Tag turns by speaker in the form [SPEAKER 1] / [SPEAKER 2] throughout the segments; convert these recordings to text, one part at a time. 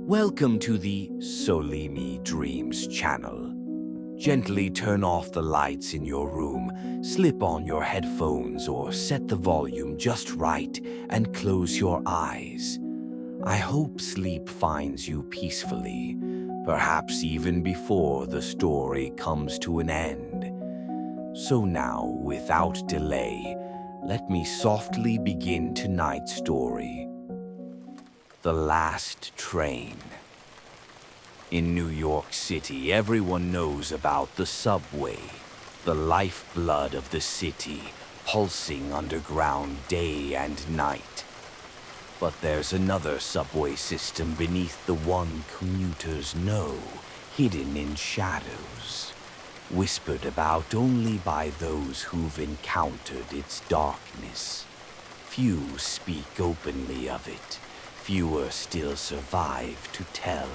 [SPEAKER 1] Welcome to the Solimi Dreams channel. Gently turn off the lights in your room, slip on your headphones or set the volume just right and close your eyes. I hope sleep finds you peacefully, perhaps even before the story comes to an end. So now, without delay, let me softly begin tonight's story. The Last Train. In New York City, everyone knows about the subway, the lifeblood of the city, pulsing underground day and night. But there's another subway system beneath the one commuters know, hidden in shadows, whispered about only by those who've encountered its darkness. Few speak openly of it. Fewer still survive to tell.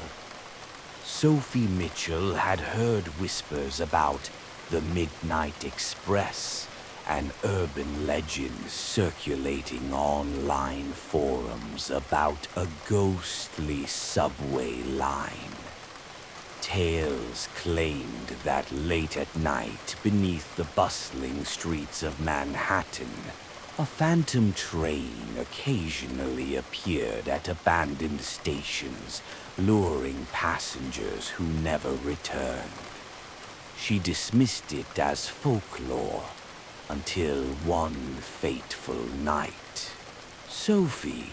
[SPEAKER 1] Sophie Mitchell had heard whispers about the Midnight Express, an urban legend circulating online forums about a ghostly subway line. Tales claimed that late at night, beneath the bustling streets of Manhattan, a phantom train occasionally appeared at abandoned stations, luring passengers who never returned. She dismissed it as folklore until one fateful night. Sophie,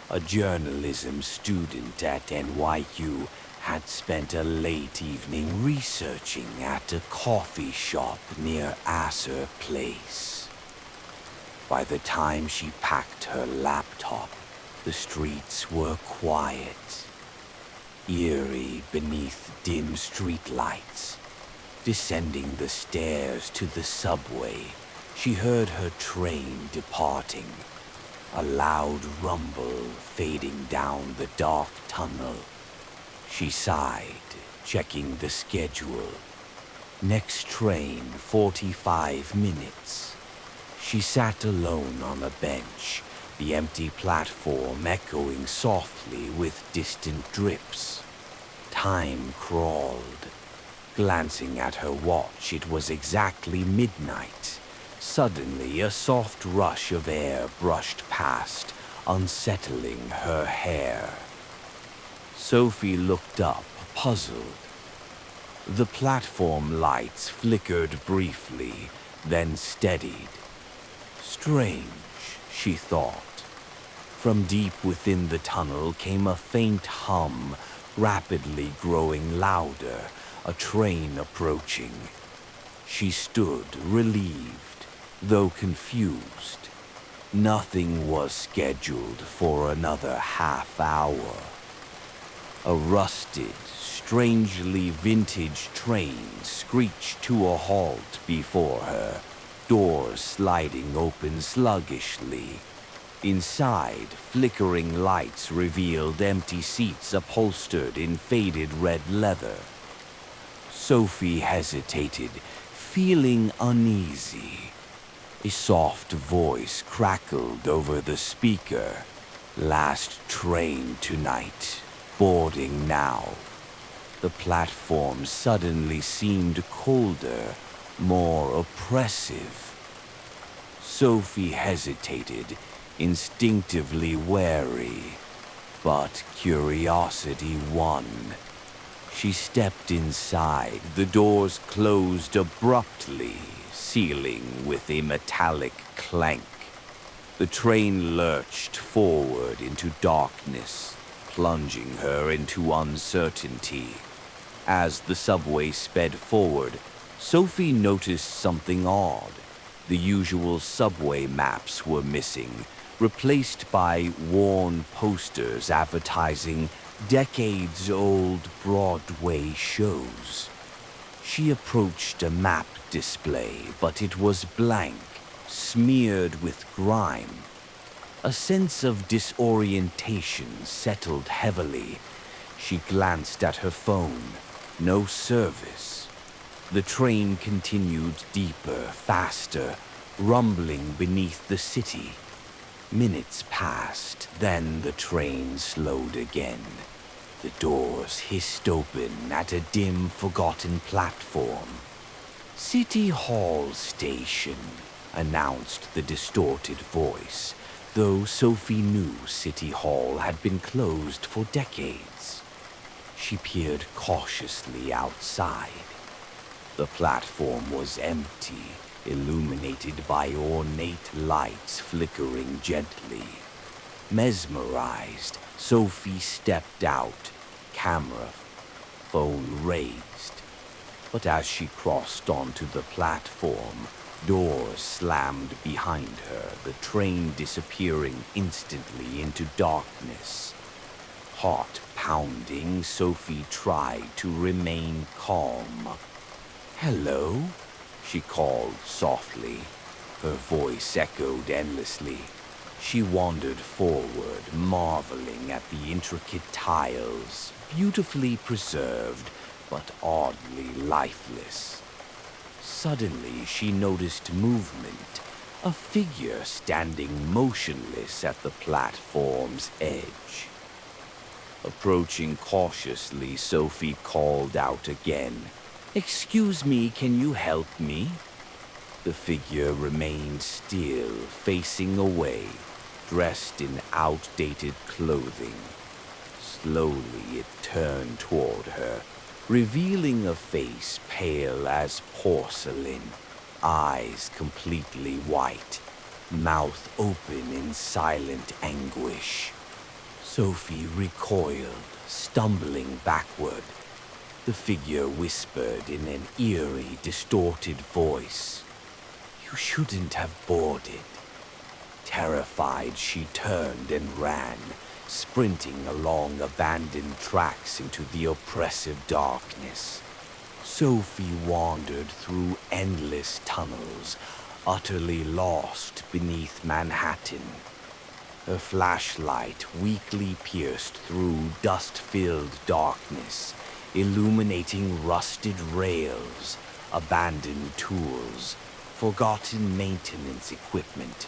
[SPEAKER 1] a journalism student at NYU, had spent a late evening researching at a coffee shop near Asser Place. By the time she packed her laptop, the streets were quiet, eerie beneath dim streetlights. Descending the stairs to the subway, she heard her train departing, a loud rumble fading down the dark tunnel. She sighed, checking the schedule. Next train, 45 minutes. She sat alone on a bench, the empty platform echoing softly with distant drips. Time crawled. Glancing at her watch, it was exactly midnight. Suddenly, a soft rush of air brushed past, unsettling her hair. Sophie looked up, puzzled. The platform lights flickered briefly, then steadied. Strange, she thought. From deep within the tunnel came a faint hum, rapidly growing louder, a train approaching. She stood, relieved, though confused. Nothing was scheduled for another half hour. A rusted, strangely vintage train screeched to a halt before her, doors sliding open sluggishly. Inside, flickering lights revealed empty seats upholstered in faded red leather. Sophie hesitated, feeling uneasy. A soft voice crackled over the speaker. "Last train tonight. Boarding now." The platform suddenly seemed colder, more oppressive. Sophie hesitated, instinctively wary, but curiosity won. She stepped inside, the doors closed abruptly, sealing with a metallic clank. The train lurched forward into darkness, plunging her into uncertainty. As the subway sped forward, Sophie noticed something odd. The usual subway maps were missing, replaced by worn posters advertising decades-old Broadway shows. She approached a map display, but it was blank, smeared with grime. A sense of disorientation settled heavily. She glanced at her phone. No service. The train continued deeper, faster, rumbling beneath the city. Minutes passed, then the train slowed again. The doors hissed open at a dim, forgotten platform. "City Hall Station," announced the distorted voice, though Sophie knew City Hall had been closed for decades. She peered cautiously outside. The platform was empty, illuminated by ornate lights flickering gently. Mesmerized, Sophie stepped out, camera phone raised. But as she crossed onto the platform, doors slammed behind her, the train disappearing instantly into darkness. Heart pounding, Sophie tried to remain calm. "Hello?" she called softly. Her voice echoed endlessly. She wandered forward, marveling at the intricate tiles, beautifully preserved, but oddly lifeless. Suddenly, she noticed movement, a figure standing motionless at the platform's edge. Approaching cautiously, Sophie called out again, "Excuse me, can you help me?" The figure remained still, facing away, dressed in outdated clothing. Slowly it turned toward her, revealing a face pale as porcelain, eyes completely white, mouth open in silent anguish. Sophie recoiled, stumbling backward. The figure whispered in an eerie, distorted voice, "You shouldn't have boarded." Terrified, she turned and ran, sprinting along abandoned tracks into the oppressive darkness. Sophie wandered through endless tunnels, utterly lost beneath Manhattan. Her flashlight weakly pierced through dust-filled darkness, illuminating rusted rails, abandoned tools, forgotten maintenance equipment.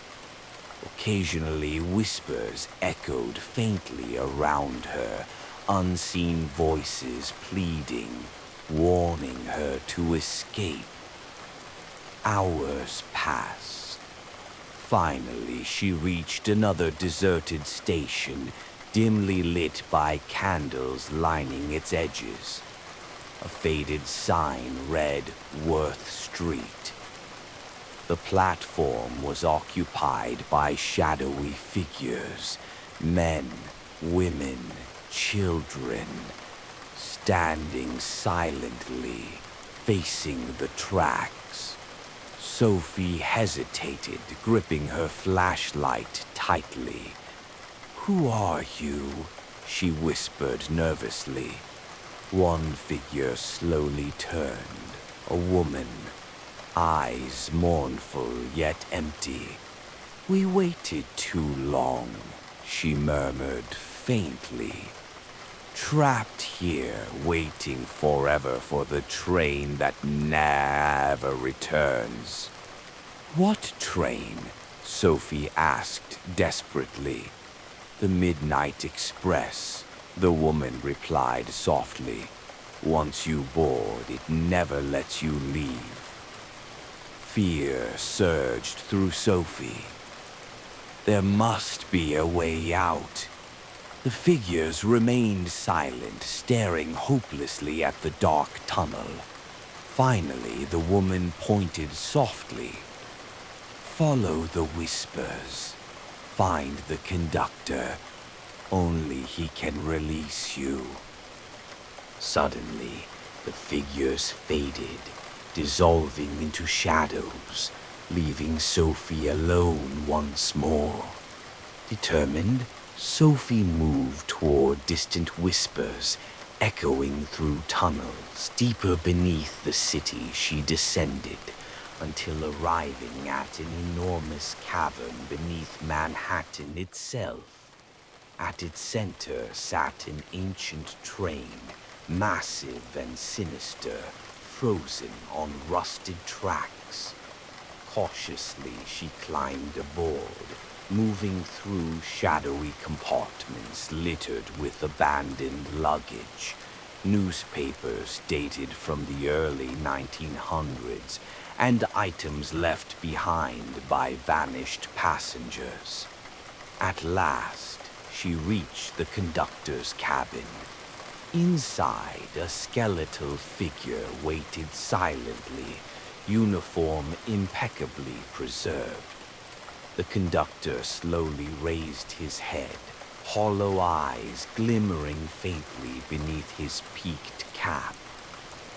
[SPEAKER 1] Occasionally, whispers echoed faintly around her, unseen voices pleading, warning her to escape. Hours passed. Finally, she reached another deserted station, dimly lit by candles lining its edges. A faded sign read Worth Street. The platform was occupied by shadowy figures, men, women, children, standing silently, facing the tracks. Sophie hesitated, gripping her flashlight tightly. "Who are you?" she whispered nervously. One figure slowly turned, a woman, eyes mournful yet empty. "We waited too long," she murmured faintly. "Trapped here, waiting forever for the train that never returns." "What train?" Sophie asked desperately. "The Midnight Express," the woman replied softly. "Once you board, it never lets you leave." Fear surged through Sophie. There must be a way out. The figures remained silent, staring hopelessly at the dark tunnel. Finally, the woman pointed softly. "Follow the whispers. Find the conductor. Only he can release you." Suddenly, the figures faded, dissolving into shadows, leaving Sophie alone once more. Determined, Sophie moved toward distant whispers, echoing through tunnels. Deeper beneath the city she descended, until arriving at an enormous cavern beneath Manhattan itself. At its center sat an ancient train, massive and sinister, frozen on rusted tracks. Cautiously, she climbed aboard, moving through shadowy compartments littered with abandoned luggage, newspapers dated from the early 1900s, and items left behind by vanished passengers. At last, she reached the conductor's cabin. Inside, a skeletal figure waited silently, uniform impeccably preserved. The conductor slowly raised his head, hollow eyes glimmering faintly beneath his peaked cap.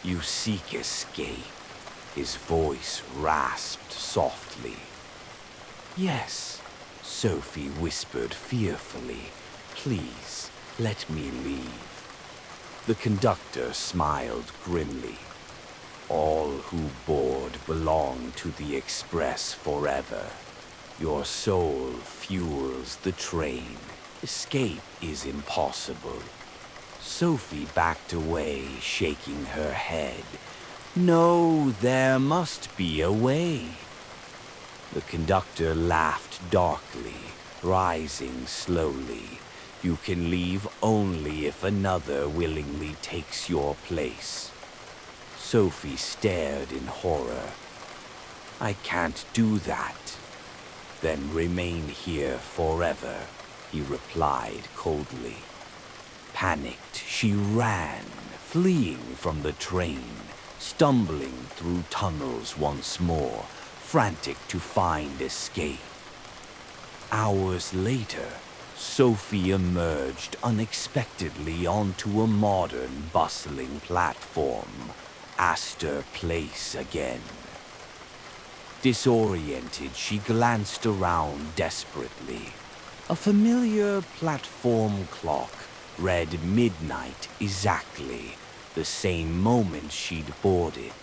[SPEAKER 1] "You seek escape," his voice rasped softly. "Yes," Sophie whispered fearfully. "Please, let me leave." The conductor smiled grimly. "All who board belong to the express forever. Your soul fuels the train. Escape is impossible." Sophie backed away, shaking her head. "No, there must be a way." The conductor laughed darkly, rising slowly. "You can leave only if another willingly takes your place." Sophie stared in horror. "I can't do that." "Then remain here forever," he replied coldly. Panicked, she ran, fleeing from the train, stumbling through tunnels once more, frantic to find escape. Hours later, Sophie emerged unexpectedly onto a modern, bustling platform, Astor Place again. Disoriented, she glanced around desperately. A familiar platform clock read midnight exactly, the same moment she'd boarded.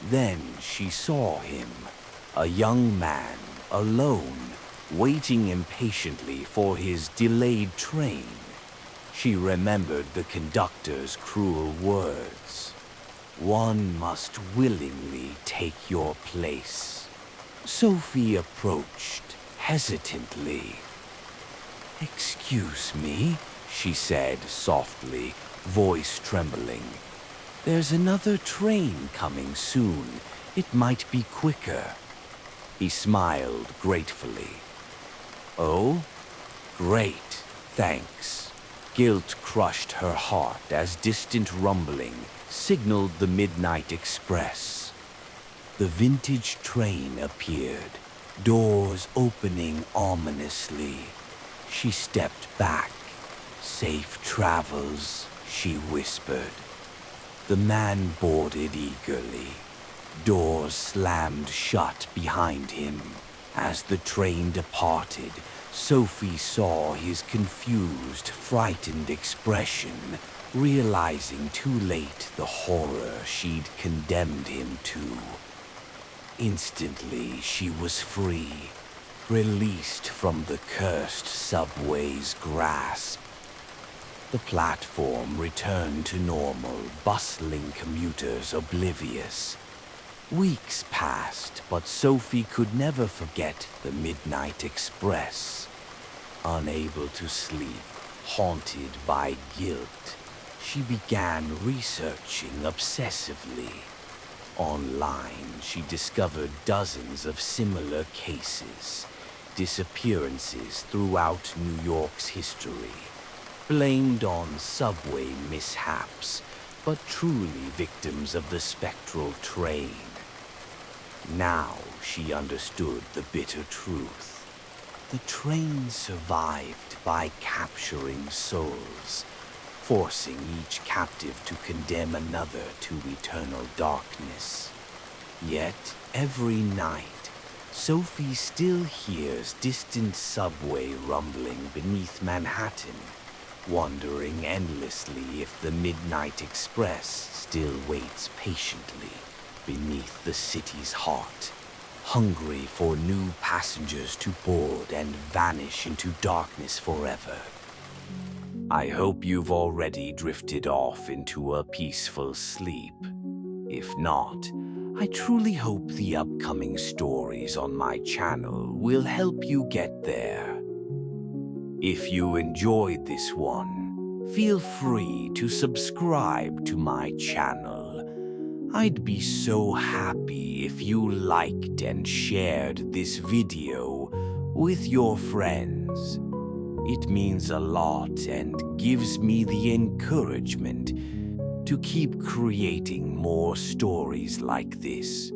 [SPEAKER 1] Then she saw him, a young man, alone, waiting impatiently for his delayed train. She remembered the conductor's cruel words. "One must willingly take your place." Sophie approached, hesitantly. "Excuse me," she said softly, voice trembling. "There's another train coming soon. It might be quicker." He smiled gratefully. "Oh? Great, thanks." Guilt crushed her heart as distant rumbling signaled the midnight express. The vintage train appeared, doors opening ominously. She stepped back. "Safe travels," she whispered. The man boarded eagerly. Doors slammed shut behind him. As the train departed, Sophie saw his confused, frightened expression, realizing too late the horror she'd condemned him to. Instantly, she was free, released from the cursed subway's grasp. The platform returned to normal, bustling commuters oblivious. Weeks passed, but Sophie could never forget the Midnight Express. Unable to sleep, haunted by guilt, she began researching obsessively. Online, she discovered dozens of similar cases, disappearances throughout New York's history, blamed on subway mishaps, but truly victims of the spectral train. Now she understood the bitter truth. The train survived by capturing souls, forcing each captive to condemn another to eternal darkness. Yet, every night, Sophie still hears distant subway rumbling beneath Manhattan, wondering endlessly if the Midnight Express still waits patiently beneath the city's heart, hungry for new passengers to board and vanish into darkness forever. I hope you've already drifted off into a peaceful sleep. If not, I truly hope the upcoming stories on my channel will help you get there. If you enjoyed this one, feel free to subscribe to my channel. I'd be so happy if you liked and shared this video with your friends. It means a lot and gives me the encouragement to keep creating more stories like this.